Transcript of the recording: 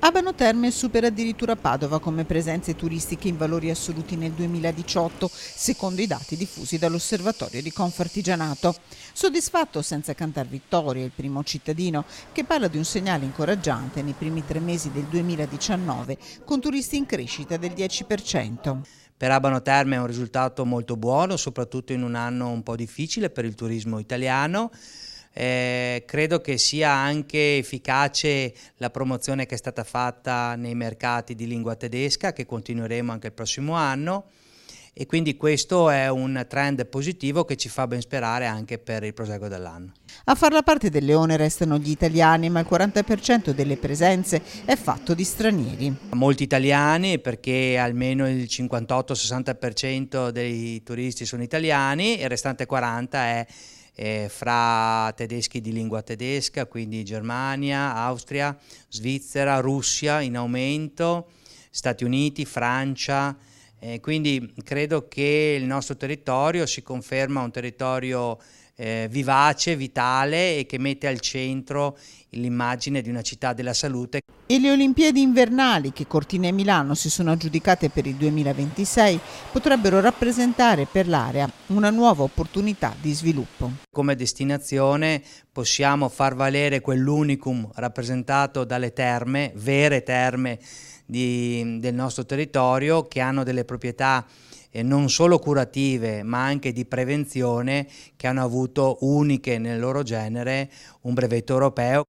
Abano Terme supera addirittura Padova come presenze turistiche in valori assoluti nel 2018, secondo i dati diffusi dall'Osservatorio di Confartigianato. Soddisfatto senza cantar vittoria il primo cittadino, che parla di un segnale incoraggiante nei primi 3 mesi del 2019, con turisti in crescita del 10%. Per Abano Terme è un risultato molto buono, soprattutto in un anno un po' difficile per il turismo italiano. Credo che sia anche efficace la promozione che è stata fatta nei mercati di lingua tedesca, che continueremo anche il prossimo anno, e quindi questo è un trend positivo che ci fa ben sperare anche per il proseguo dell'anno. A far la parte del leone restano gli italiani, ma il 40% delle presenze è fatto di stranieri. Molti italiani, perché almeno il 58-60% dei turisti sono italiani, e il restante 40% è fra tedeschi di lingua tedesca, quindi Germania, Austria, Svizzera, Russia in aumento, Stati Uniti, Francia. Quindi credo che il nostro territorio si conferma un territorio vivace, vitale e che mette al centro l'immagine di una città della salute. E le Olimpiadi invernali che Cortina e Milano si sono aggiudicate per il 2026 potrebbero rappresentare per l'area una nuova opportunità di sviluppo. Come destinazione possiamo far valere quell'unicum rappresentato dalle terme, vere terme del nostro territorio, che hanno delle proprietà non solo curative ma anche di prevenzione, che hanno avuto uniche nel loro genere un brevetto europeo.